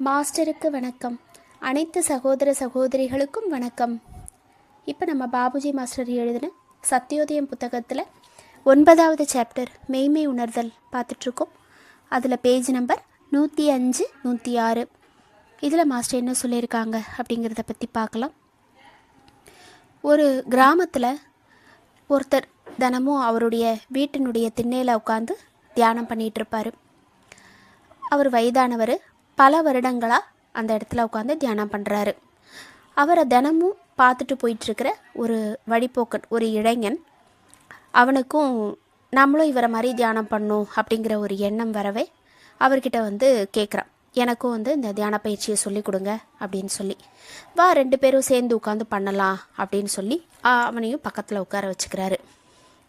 மாஸ்டருக்கு வணக்கம். அனைத்து சகோதர சகோதரிகளுக்கும் வணக்கம். இப்போ நம்ம பாபுஜி மாஸ்டர் எழுதின சத்தியோதயம் புத்தகத்தில் 9வது சாப்டர் மெய்மை உணர்தல் பார்த்துட்ருக்கோம். அதில் பேஜ் நம்பர் 105 106. இதில் மாஸ்டர் என்ன சொல்லியிருக்காங்க அப்படிங்கிறத பற்றி பார்க்கலாம். ஒரு கிராமத்தில் ஒருத்தர் தினமும் அவருடைய வீட்டினுடைய திண்ணையில் உட்காந்து தியானம் பண்ணிகிட்ருப்பார். அவர் வயதானவர், பல வருடங்களாக அந்த இடத்துல உட்காந்து தியானம் பண்ணுறாரு. அவரை தினமும் பார்த்துட்டு போயிட்டுருக்கிற ஒரு வழிபோக்கன், ஒரு இளைஞன், அவனுக்கும் நம்மளும் இவரை மாதிரி தியானம் பண்ணணும் அப்படிங்கிற ஒரு எண்ணம் வரவே அவர்கிட்ட வந்து கேட்குறான், எனக்கும் வந்து இந்த தியான பயிற்சியை சொல்லி கொடுங்க அப்படின்னு சொல்லி. வா 2 பேரும் சேர்ந்து உட்காந்து பண்ணலாம் அப்படின்னு சொல்லி அவனையும் பக்கத்தில் உட்கார வச்சுக்கிறாரு.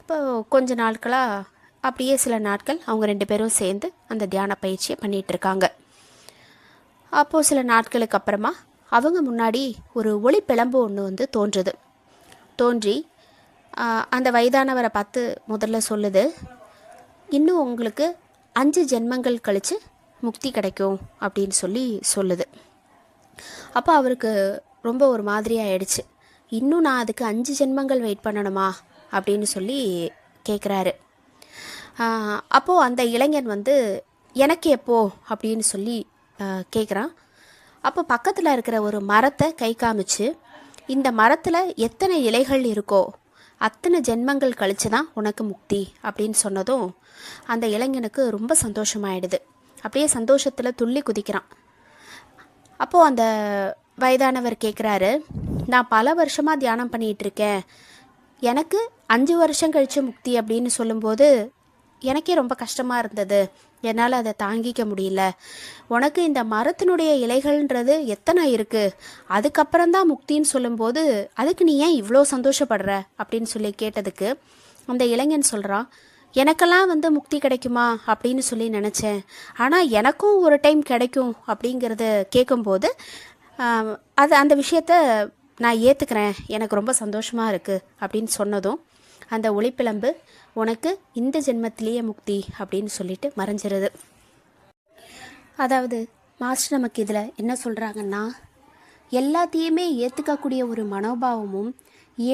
இப்போ கொஞ்ச நாட்களாக அப்படியே சில நாட்கள் அவங்க 2 பேரும் சேர்ந்து அந்த தியான பயிற்சியை பண்ணிகிட்ருக்காங்க. அப்போது சில நாட்களுக்கு அப்புறமா அவங்க முன்னாடி ஒரு ஒளிப்பிழம்பு ஒன்று வந்து தோன்றி அந்த வயதானவரை பார்த்து முதல்ல சொல்லுது, இன்னும் உங்களுக்கு 5 ஜென்மங்கள் கழித்து முக்தி கிடைக்கும் அப்படின்னு சொல்லுது. அப்போ அவருக்கு ரொம்ப ஒரு மாதிரி ஆயிடுச்சு. இன்னும் நான் அதுக்கு 5 ஜென்மங்கள் வெயிட் பண்ணணுமா அப்படின்னு சொல்லி கேட்குறாரு. அப்போது அந்த இளைஞன் வந்து எனக்கு எப்போ அப்படின்னு சொல்லி கேட்குறான். அப்போ பக்கத்தில் இருக்கிற ஒரு மரத்தை கை காமிச்சு, இந்த மரத்தில் எத்தனை இலைகள் இருக்கோ அத்தனை ஜென்மங்கள் கழித்து தான் உனக்கு முக்தி அப்படின்னு சொன்னதும் அந்த இளைஞனுக்கு ரொம்ப சந்தோஷமாயிடுது. அப்படியே சந்தோஷத்தில் துள்ளி குதிக்கிறான். அப்போது அந்த வயதானவர் கேட்குறாரு, நான் பல வருஷமாக தியானம் பண்ணிகிட்ருக்கேன், எனக்கு 5 வருஷம் கழித்து முக்தி அப்படின்னு சொல்லும்போது எனக்கே ரொம்ப கஷ்டமாக இருந்தது, என்னால் அதை தாங்கிக்க முடியல. உனக்கு இந்த மரத்தினுடைய இலைகள்ன்றது எத்தனை இருக்குது, அதுக்கப்புறம்தான் முக்தின்னு சொல்லும்போது அதுக்கு நீ ஏன் இவ்வளோ சந்தோஷப்படுற அப்படின்னு சொல்லி கேட்டதுக்கு அந்த இளைஞன் சொல்கிறான், எனக்கெல்லாம் வந்து முக்தி கிடைக்குமா அப்படின்னு சொல்லி நினச்சேன், ஆனால் எனக்கும் ஒரு டைம் கிடைக்கும் அப்படிங்கிறத கேட்கும்போது அந்த விஷயத்த நான் ஏற்றுக்கிறேன், எனக்கு ரொம்ப சந்தோஷமாக இருக்குது அப்படின்னு சொன்னதும் அந்த ஒளிப்பிழம்பு உனக்கு இந்த ஜென்மத்திலேயே முக்தி அப்படின்னு சொல்லிட்டு மறைஞ்சிருது. அதாவது மாஸ்டர் நமக்கு இதில் என்ன சொல்கிறாங்கன்னா, எல்லாத்தையுமே ஏற்றுக்கக்கூடிய ஒரு மனோபாவமும்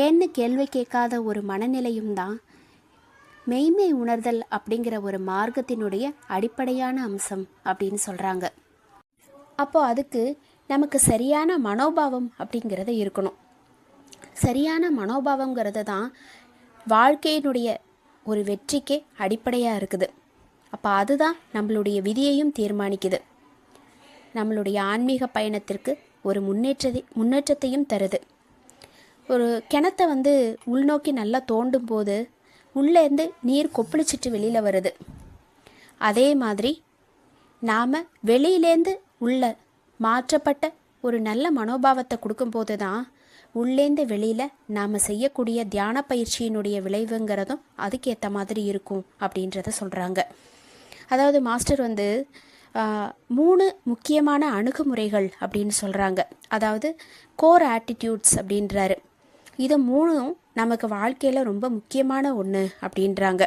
ஏன்னு கேள்வி கேட்காத ஒரு மனநிலையும் தான் மெய்மை உணர்தல் அப்படிங்கிற ஒரு மார்க்கத்தினுடைய அடிப்படையான அம்சம் அப்படின்னு சொல்கிறாங்க. அப்போது அதுக்கு நமக்கு சரியான மனோபாவம் அப்படிங்கிறத இருக்கணும். சரியான மனோபாவங்கிறது தான் வாழ்க்கையினுடைய ஒரு வெற்றிக்கே அடிப்படையாக இருக்குது. அப்போ அதுதான் நம்மளுடைய விதியையும் தீர்மானிக்குது, நம்மளுடைய ஆன்மீக பயணத்திற்கு ஒரு முன்னேற்றத்தையும் தருது. ஒரு கிணத்தை வந்து உள்நோக்கி நல்லா தோண்டும் போது உள்ளேருந்து நீர் கொப்பளிச்சிட்டு வெளியில் வருது. அதே மாதிரி நாம் வெளியிலேருந்து உள்ள மாற்றப்பட்ட ஒரு நல்ல மனோபாவத்தை கொடுக்கும்போது தான் உள்ளேந்து வெளியில் நாம் செய்யக்கூடிய தியான பயிற்சியினுடைய விளைவுங்கிறதும் அதுக்கேற்ற மாதிரி இருக்கும் அப்படின்றத சொல்கிறாங்க. அதாவது மாஸ்டர் வந்து 3 முக்கியமான அணுகுமுறைகள் அப்படின்னு சொல்கிறாங்க. அதாவது கோர் ஆட்டிடியூட்ஸ் அப்படின்றாரு. இது 3ம் நமக்கு வாழ்க்கையில் ரொம்ப முக்கியமான ஒன்று அப்படின்றாங்க.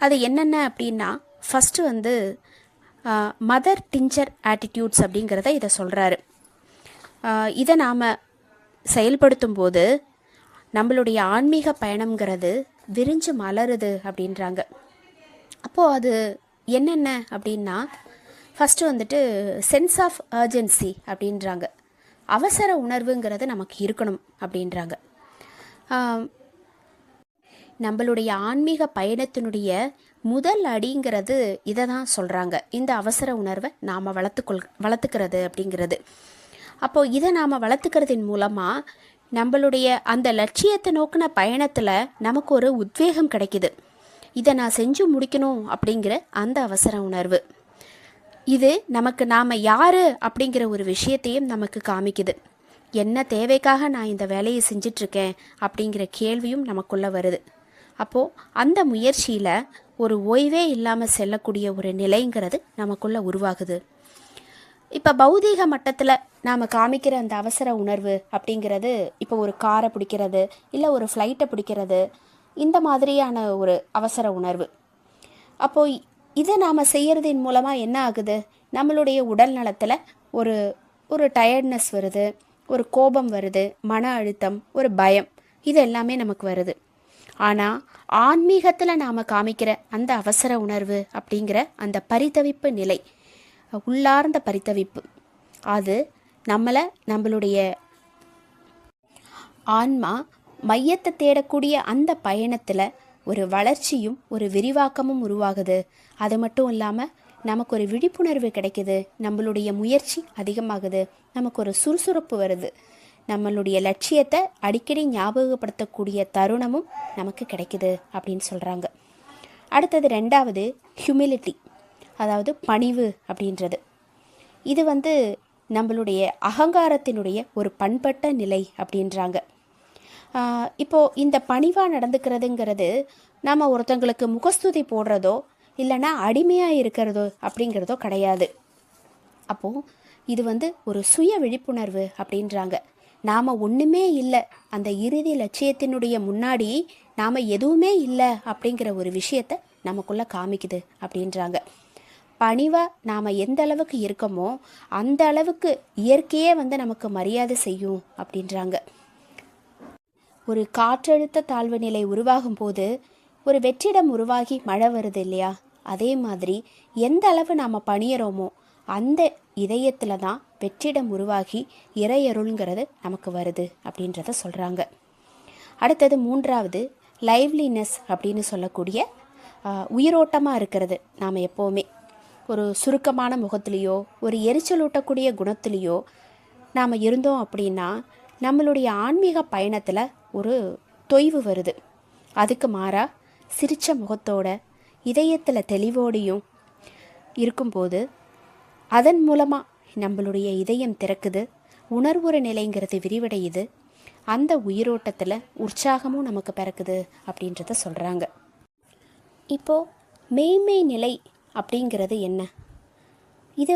அது என்னென்ன அப்படின்னா, ஃபஸ்ட்டு வந்து மதர் டிஞ்சர் ஆட்டிடியூட்ஸ் அப்படிங்கிறத இதை சொல்கிறாரு. இதை நாம் செயல்படுத்தும் போது நம்மளுடைய ஆன்மீக பயணம்ங்கிறது விரிஞ்சு மலருது அப்படின்றாங்க. அப்போது அது என்னென்ன அப்படின்னா, ஃபஸ்ட்டு வந்துட்டு சென்ஸ் ஆஃப் அர்ஜென்சி அப்படின்றாங்க. அவசர உணர்வுங்கிறது நமக்கு இருக்கணும் அப்படின்றாங்க. நம்மளுடைய ஆன்மீக பயணத்தினுடைய முதல் அடிங்கிறது இதை தான் சொல்கிறாங்க, இந்த அவசர உணர்வை நாம் வளர்த்துக்கிறது அப்படிங்கிறது. அப்போது இதை நாம் வளர்த்துக்கிறதின் மூலமாக நம்மளுடைய அந்த லட்சியத்தை நோக்கின பயணத்தில் நமக்கு ஒரு உத்வேகம் கிடைக்குது. இதை நான் செஞ்சு முடிக்கணும் அப்படிங்கிற அந்த அவசர உணர்வு இது நமக்கு நாம் யார் அப்படிங்கிற ஒரு விஷயத்தையும் நமக்கு காமிக்குது. என்ன தேவைக்காக நான் இந்த வேலையை செஞ்சிட்ருக்கேன் அப்படிங்கிற கேள்வியும் நமக்குள்ளே வருது. அப்போது அந்த முயற்சியில் ஒரு ஓய்வே இல்லாமல் செல்லக்கூடிய ஒரு நிலைங்கிறது நமக்குள்ளே உருவாகுது. இப்போ பௌதீக மட்டத்தில் நாம் காமிக்கிற அந்த அவசர உணர்வு அப்படிங்கிறது, இப்போ ஒரு காரை பிடிக்கிறது, இல்லை ஒரு ஃப்ளைட்டை பிடிக்கிறது, இந்த மாதிரியான ஒரு அவசர உணர்வு. அப்போது இதை நாம் செய்கிறதின் மூலமாக என்ன ஆகுது, நம்மளுடைய உடல் நலத்தில் ஒரு ஒரு டயர்ட்னஸ் வருது, ஒரு கோபம் வருது, மன அழுத்தம், ஒரு பயம், இது எல்லாமே நமக்கு வருது. ஆனால் ஆன்மீகத்தில் நாம் காமிக்கிற அந்த அவசர உணர்வு அப்படிங்கிற அந்த பரிதவிப்பு நிலை, உள்ளார்ந்த பரிதவிப்பு, அது நம்மளுடைய ஆன்மா மையத்தை தேடக்கூடிய அந்த பயணத்தில் ஒரு வளர்ச்சியும் ஒரு விரிவாக்கமும் உருவாகுது. அது மட்டும் இல்லாமல் நமக்கு ஒரு விழிப்புணர்வு கிடைக்குது, நம்மளுடைய முயற்சி அதிகமாகுது, நமக்கு ஒரு சுறுசுறுப்பு வருது, நம்மளுடைய லட்சியத்தை அடிக்கடி ஞாபகப்படுத்தக்கூடிய தருணமும் நமக்கு கிடைக்குது அப்படின்னு சொல்கிறாங்க. அடுத்தது 2வது ஹியூமிலிட்டி, அதாவது பணிவு அப்படின்றது. இது நம்மளுடைய அகங்காரத்தினுடைய ஒரு பண்பட்ட நிலை அப்படின்றாங்க. இப்போது இந்த பணிவாக நடந்துக்கிறதுங்கிறது நம்ம ஒருத்தங்களுக்கு முகஸ்துதி போடுறதோ இல்லைன்னா அடிமையாக இருக்கிறதோ அப்படிங்கிறதோ கிடையாது. அப்போது இது ஒரு சுய விழிப்புணர்வு அப்படின்றாங்க. நாம் ஒன்றுமே இல்லை, அந்த இறுதி லட்சியத்தினுடைய முன்னாடி நாம் எதுவுமே இல்லை அப்படிங்கிற ஒரு விஷயத்தை நமக்குள்ளே காமிக்குது அப்படின்றாங்க. பணிவாக நாம் எந்த அளவுக்கு இருக்கோமோ அந்த அளவுக்கு இயற்கையே நமக்கு மரியாதை செய்யும் அப்படின்றாங்க. ஒரு காற்றழுத்த தாழ்வு நிலை உருவாகும் போது ஒரு வெற்றிடம் உருவாகி மழை வருது இல்லையா, அதே மாதிரி எந்த அளவு நாம் பணியறோமோ அந்த இதயத்தில் தான் வெற்றிடம் உருவாகி இறையருள்ங்கிறது நமக்கு வருது அப்படின்றத சொல்கிறாங்க. அடுத்தது 3வது லைவ்லினஸ் அப்படின்னு சொல்லக்கூடிய உயிரோட்டமாக இருக்கிறது. நாம் எப்போவுமே ஒரு சுருக்கமான முகத்துலேயோ ஒரு எரிச்சலூட்டக்கூடிய குணத்துலேயோ நாம் இருந்தோம் அப்படின்னா நம்மளுடைய ஆன்மீக பயணத்தில் ஒரு தொய்வு வருது. அதுக்கு மாறாக சிரித்த முகத்தோட இதயத்தில் தெளிவோடையும் இருக்கும்போது அதன் மூலமாக நம்மளுடைய இதயம் திறக்குது, உணர்வுற நிலைங்கிறது விரிவடையுது, அந்த உயிரோட்டத்தில் உற்சாகமும் நமக்கு பிறக்குது அப்படின்றத சொல்கிறாங்க. இப்போது மெய்மை நிலை அப்படிங்கிறது என்ன? இது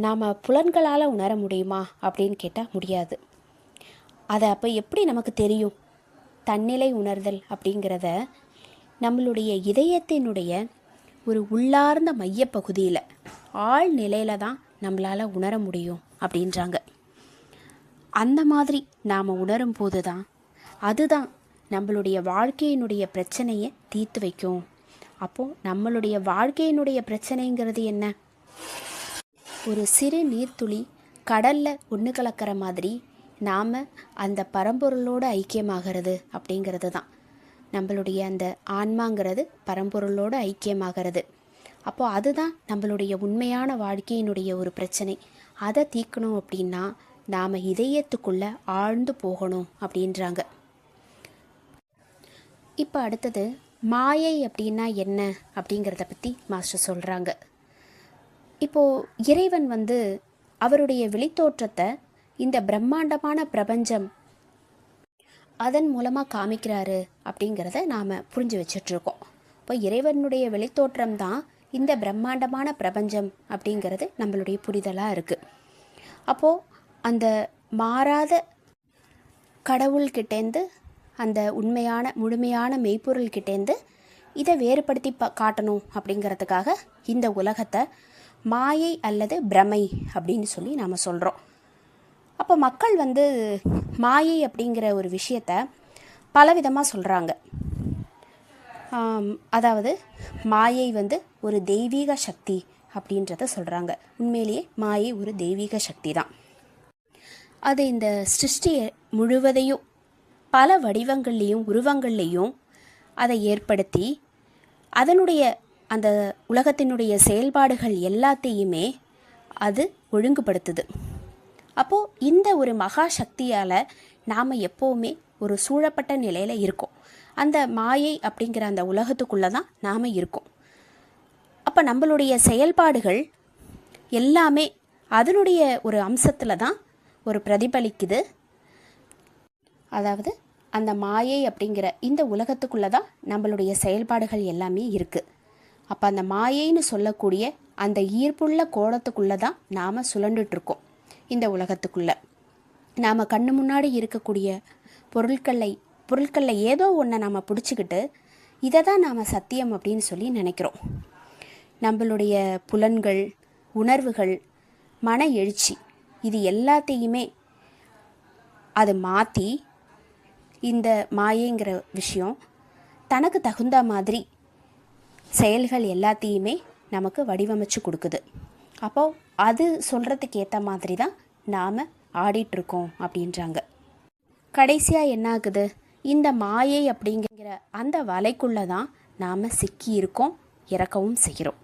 நாம் புலன்களால் உணர முடியுமா அப்படின்னு கேட்டால் முடியாது. அதை அப்போ எப்படி நமக்கு தெரியும்? தன்னிலை உணர்தல் அப்படிங்கிறத நம்மளுடைய இதயத்தினுடைய ஒரு உள்ளார்ந்த மையப்பகுதியில் ஆழ் நிலையில் தான் நம்மளால் உணர முடியும் அப்படின்றாங்க. அந்த மாதிரி நாம் உணரும் போது தான் அதுதான் நம்மளுடைய வாழ்க்கையினுடைய பிரச்சனையை தீர்த்து வைக்கும். அப்போது நம்மளுடைய வாழ்க்கையினுடைய பிரச்சனைங்கிறது என்ன? ஒரு சிறு நீர்த்துளி கடலில் ஒன்று கலக்கிற மாதிரி நாம் அந்த பரம்பொருளோடு ஐக்கியமாகிறது அப்படிங்கிறது தான். நம்மளுடைய அந்த ஆன்மாங்கிறது பரம்பொருளோடு ஐக்கியமாகிறது. அப்போது அதுதான் நம்மளுடைய உண்மையான வாழ்க்கையினுடைய ஒரு பிரச்சனை. அதை தீர்க்கணும் அப்படின்னா நாம் இதயத்துக்குள்ளே ஆழ்ந்து போகணும் அப்படின்றாங்க. இப்போ அடுத்தது மாயை அப்படின்னா என்ன அப்படிங்கிறத பற்றி மாஸ்டர் சொல்கிறாங்க. இப்போது இறைவன் அவருடைய வெளித்தோற்றத்தை இந்த பிரம்மாண்டமான பிரபஞ்சம் அதன் மூலமாக காமிக்கிறாரு அப்படிங்கிறத நாம் புரிஞ்சு வச்சிட்ருக்கோம். இப்போ இறைவனுடைய வெளித்தோற்றம் தான் இந்த பிரம்மாண்டமான பிரபஞ்சம் அப்படிங்கிறது நம்மளுடைய புரிதலாக இருக்குது. அப்போது அந்த மாறாத கடவுள்கிட்டேருந்து, அந்த உண்மையான முழுமையான மெய்ப்பொருள்கிட்டேருந்து இதை வேறுபடுத்தி காட்டணும் அப்படிங்கிறதுக்காக இந்த உலகத்தை மாயை அல்லது பிரமை அப்படின்னு சொல்லி நாம் சொல்கிறோம். அப்போ மக்கள் மாயை அப்படிங்கிற ஒரு விஷயத்தை பலவிதமாக சொல்கிறாங்க. அதாவது மாயை ஒரு தெய்வீக சக்தி அப்படின்றத சொல்கிறாங்க. உண்மையிலேயே மாயை ஒரு தெய்வீக சக்தி தான். அது இந்த சிருஷ்டியை முழுவதையும் பல வடிவங்கள்லேயும் உருவங்கள்லேயும் அதை ஏற்படுத்தி அதனுடைய அந்த உலகத்தினுடைய செயல்பாடுகள் எல்லாத்தையுமே அது ஒழுங்குபடுத்துது. அப்போது இந்த ஒரு மகா சக்தியால் நாம் எப்போவுமே ஒரு சூழப்பட்ட நிலையில் இருக்கோம். அந்த மாயை அப்படிங்கிற அந்த உலகத்துக்குள்ளே தான் நாம் இருக்கோம். அப்போ நம்மளுடைய செயல்பாடுகள் எல்லாமே அதனுடைய ஒரு அம்சத்தில் தான் ஒரு பிரதிபலிக்குது. அதாவது அந்த மாயை அப்படிங்கிற இந்த உலகத்துக்குள்ளே தான் நம்மளுடைய செயல்பாடுகள் எல்லாமே இருக்குது. அப்போ அந்த மாயைன்னு சொல்லக்கூடிய அந்த ஈர்ப்புள்ள கோலத்துக்குள்ளே தான் நாம் சுழண்டுட்ருக்கோம். இந்த உலகத்துக்குள்ளே நாம் கண்ணு முன்னாடி இருக்கக்கூடிய பொருட்களில் ஏதோ ஒன்றை நாம் பிடிச்சிக்கிட்டு இதை தான் நாம் சத்தியம் அப்படின்னு சொல்லி நினைக்கிறோம். நம்மளுடைய புலன்கள், உணர்வுகள், மன எழுச்சி, இது எல்லாத்தையுமே அது மாற்றி இந்த மாயைங்கிற விஷயம் தனக்கு தகுந்த மாதிரி செயல்கள் எல்லாத்தையுமே நமக்கு வடிவமைச்சு கொடுக்குது. அப்போது அது சொல்கிறதுக்கு ஏற்ற மாதிரி தான் நாம் ஆடிட்டுருக்கோம் அப்படின்றாங்க. கடைசியாக என்ன ஆகுது, இந்த மாயை அப்படிங்கிற அந்த வலைக்குள்ளே தான் நாம் சிக்கி இருக்கோம், இறக்கவும் செய்கிறோம்.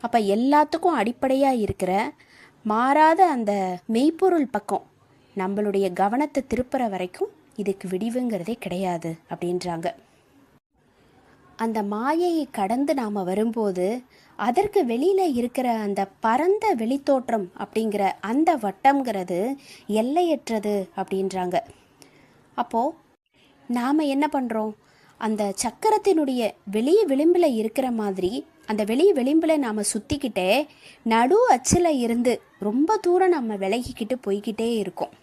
அப்போ எல்லாத்துக்கும் அடிப்படையாக இருக்கிற மாறாத அந்த மெய்ப்பொருள் பக்கம் நம்மளுடைய கவனத்தை திருப்புற வரைக்கும் இதுக்கு விடிவுங்கிறதே கிடையாது அப்படின்றாங்க. அந்த மாயையை கடந்து நாம் வரும்போது அதற்கு வெளியில் இருக்கிற அந்த பரந்த வெளித்தோற்றம் அப்படிங்கிற அந்த வட்டம்ங்கிறது எல்லையற்றது அப்படின்றாங்க. அப்போது நாம் என்ன பண்ணுறோம், அந்த சக்கரத்தினுடைய வெளி விளிம்பில் இருக்கிற மாதிரி அந்த வெளி விளிம்பில் நாம் சுற்றிக்கிட்டே நடு அச்சில் இருந்து ரொம்ப தூரம் நம்ம விலகிக்கிட்டு போய்கிட்டே இருக்கோம்.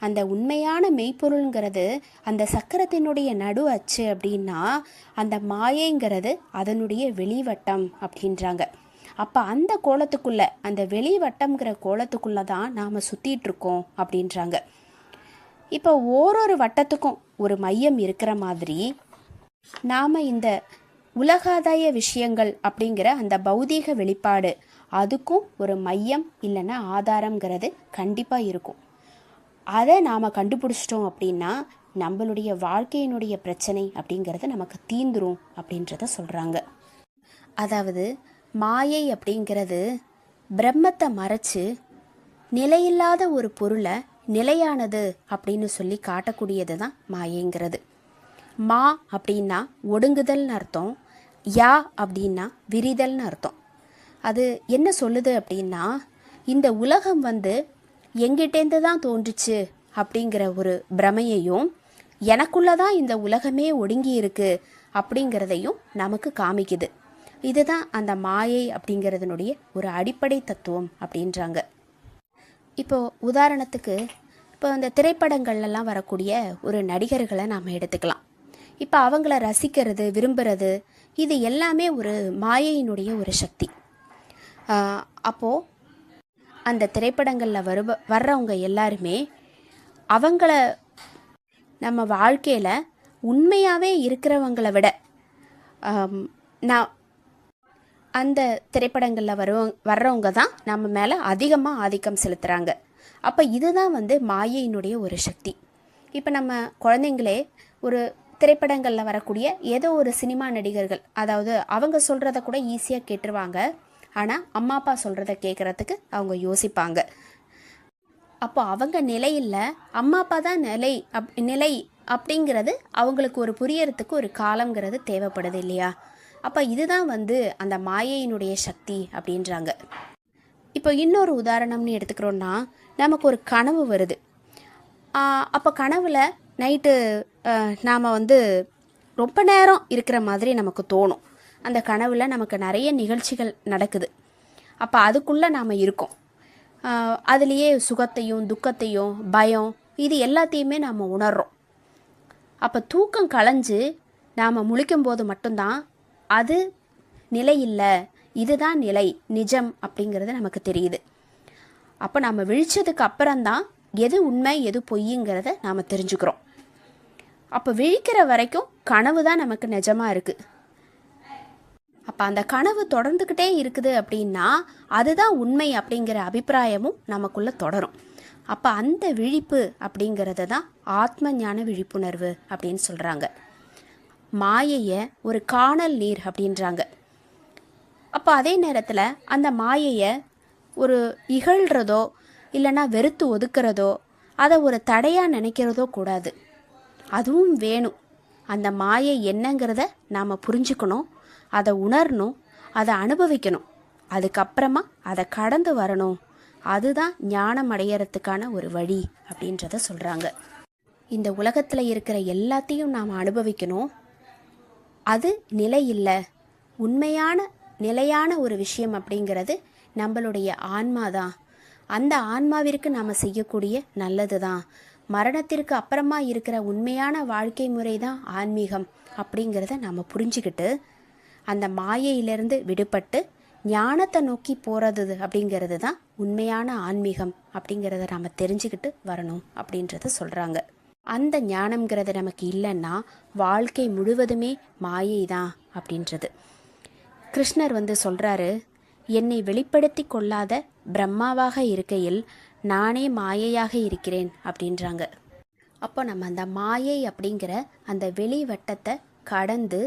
அந்த உண்மையான மெய்ப்பொருள்ங்கிறது அந்த சக்கரத்தினுடைய நடு அச்சு அப்படின்னா அந்த மாயைங்கிறது அதனுடைய வெளிவட்டம் அப்படின்றாங்க. அப்போ அந்த கோலத்துக்குள்ளே, அந்த வெளிவட்டம்ங்கிற கோலத்துக்குள்ளே தான் நாம் சுற்றிட்டுருக்கோம் அப்படின்றாங்க. இப்போ ஓரொரு வட்டத்துக்கும் ஒரு மையம் இருக்கிற மாதிரி நாம் இந்த உலகாதாய விஷயங்கள் அப்படிங்கிற அந்த பௌதீக வெளிப்பாடு அதுக்கும் ஒரு மையம் இல்லைன்னா ஆதாரங்கிறது கண்டிப்பாக இருக்கும். அதை நாம் கண்டுபிடிச்சிட்டோம் அப்படின்னா நம்மளுடைய வாழ்க்கையினுடைய பிரச்சனை அப்படிங்கிறது நமக்கு தீந்துரும் அப்படின்றத சொல்கிறாங்க. அதாவது மாயை அப்படிங்கிறது பிரம்மத்தை மறைச்சு நிலையில்லாத ஒரு பொருளை நிலையானது அப்படின்னு சொல்லி காட்டக்கூடியது தான் மாயைங்கிறது. மா அப்படின்னா ஒடுங்குதல்னு அர்த்தம், யா அப்படின்னா விரிதல்னு அர்த்தம். அது என்ன சொல்லுது அப்படின்னா, இந்த உலகம் எங்கிட்டேந்து தான் தோன்றுச்சு அப்படிங்கிற ஒரு பிரமையையும், எனக்குள்ளே தான் இந்த உலகமே ஒடுங்கி இருக்கு அப்படிங்கிறதையும் நமக்கு காமிக்குது. இதுதான் அந்த மாயை அப்படிங்கிறதுனுடைய ஒரு அடிப்படை தத்துவம் அப்படின்றாங்க. இப்போது உதாரணத்துக்கு இந்த திரைப்படங்கள்லாம் வரக்கூடிய ஒரு நடிகர்களை நாம் எடுத்துக்கலாம். இப்போ அவங்கள ரசிக்கிறது, விரும்புகிறது, இது எல்லாமே ஒரு மாயையினுடைய ஒரு சக்தி. அப்போது அந்த திரைப்படங்களில் வர்றவங்க எல்லாருமே அவங்கள நம்ம வாழ்க்கையில் உண்மையாகவே இருக்கிறவங்களை விட நான் அந்த திரைப்படங்களில் வர்றவங்க தான் நம்ம மேலே அதிகமாக ஆதிக்கம் செலுத்துகிறாங்க. அப்போ இதுதான் மாயையினுடைய ஒரு சக்தி. இப்போ நம்ம குழந்தைங்களே ஒரு திரைப்படங்களில் வரக்கூடிய ஏதோ ஒரு சினிமா நடிகர்கள், அதாவது அவங்க சொல்கிறத கூட ஈஸியாக கேட்டுருவாங்க. ஆனால் அம்மா அப்பா சொல்கிறத கேட்குறதுக்கு அவங்க யோசிப்பாங்க. அப்போ அவங்க நிலையில் அம்மா அப்பா தான் நிலை அப்படிங்கிறது அவங்களுக்கு ஒரு புரியறதுக்கு ஒரு காலங்கிறது தேவைப்படுது இல்லையா? அப்போ இதுதான் அந்த மாயையினுடைய சக்தி அப்படின்றாங்க. இப்போ இன்னொரு உதாரணம்னு எடுத்துக்கிறோன்னா, நமக்கு ஒரு கனவு வருது. அப்போ கனவில் நைட்டு நாம் ரொம்ப நேரம் இருக்கிற மாதிரி நமக்கு தோணும். அந்த கனவில் நமக்கு நிறைய நிகழ்ச்சிகள் நடக்குது. அப்போ அதுக்குள்ளே நாம் இருக்கோம். அதுலேயே சுகத்தையும் துக்கத்தையும் பயம் இது எல்லாத்தையுமே நாம் உணர்கிறோம். அப்போ தூக்கம் கலைஞ்சு நாம் முழிக்கும்போது மட்டும்தான் அது நிலை இல்லை, இதுதான் நிலை, நிஜம் அப்படிங்கிறது நமக்கு தெரியுது. அப்போ நம்ம விழிச்சதுக்கு அப்புறம்தான் எது உண்மை எது பொய்ங்கிறத நாம் தெரிஞ்சுக்கிறோம். அப்போ விழிக்கிற வரைக்கும் கனவு தான் நமக்கு நிஜமாக இருக்குது. அப்போ அந்த கனவு தொடர்ந்துக்கிட்டே இருக்குது அப்படின்னா அதுதான் உண்மை அப்படிங்கிற அபிப்பிராயமும் நமக்குள்ளே தொடரும். அப்போ அந்த விழிப்பு அப்படிங்கிறது தான் ஆத்ம ஞான விழிப்புணர்வு அப்படின்னு சொல்கிறாங்க. மாயையை ஒரு காணல் நீர் அப்படின்றாங்க. அப்போ அதே நேரத்தில் அந்த மாயையை ஒரு இகழ்கிறதோ இல்லைன்னா வெறுத்து ஒதுக்கிறதோ அதை ஒரு தடையாக நினைக்கிறதோ கூடாது. அதுவும் வேணும். அந்த மாயை என்னங்கிறத நாம் புரிஞ்சுக்கணும், அதை உணரணும், அதை அனுபவிக்கணும், அதுக்கப்புறமா அதை கடந்து வரணும். அதுதான் ஞானம் அடையறதுக்கான ஒரு வழி அப்படின்றத சொல்கிறாங்க. இந்த உலகத்தில் இருக்கிற எல்லாத்தையும் நாம் அனுபவிக்கணும். அது நிலை இல்லை, உண்மையான நிலையான ஒரு விஷயம் அப்படிங்கிறது நம்மளுடைய ஆன்மா தான். அந்த ஆன்மாவிற்கு நாம் செய்யக்கூடிய நல்லது தான். மரணத்திற்கு அப்புறமா இருக்கிற உண்மையான வாழ்க்கை முறை தான் ஆன்மீகம் அப்படிங்கிறத நாம் புரிஞ்சுக்கிட்டு அந்த மாயையிலிருந்து விடுபட்டு ஞானத்தை நோக்கி போகிறது அப்படிங்கிறது தான் உண்மையான ஆன்மீகம் அப்படிங்கிறத நம்ம தெரிஞ்சுக்கிட்டு வரணும் அப்படின்றத சொல்கிறாங்க. அந்த ஞானம்ங்கிறது நமக்கு இல்லைன்னா வாழ்க்கை முழுவதுமே மாயை தான் அப்படின்றது. கிருஷ்ணர் சொல்கிறாரு, என்னை வெளிப்படுத்தி கொள்ளாத பிரம்மாவாக இருக்கையில் நானே மாயையாக இருக்கிறேன் அப்படின்றாங்க. அப்போ நம்ம அந்த மாயை அப்படிங்கிற அந்த வெளி வட்டத்தை கடந்து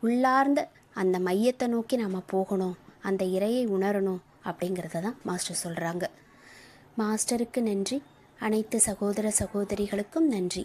உள்ளார்ந்த அந்த மையத்தை நோக்கி நம்ம போகணும், அந்த இறையை உணரணும் அப்படிங்கிறத தான் மாஸ்டர் சொல்கிறாங்க. மாஸ்டருக்கு நன்றி. அனைத்து சகோதர சகோதரிகளுக்கும் நன்றி.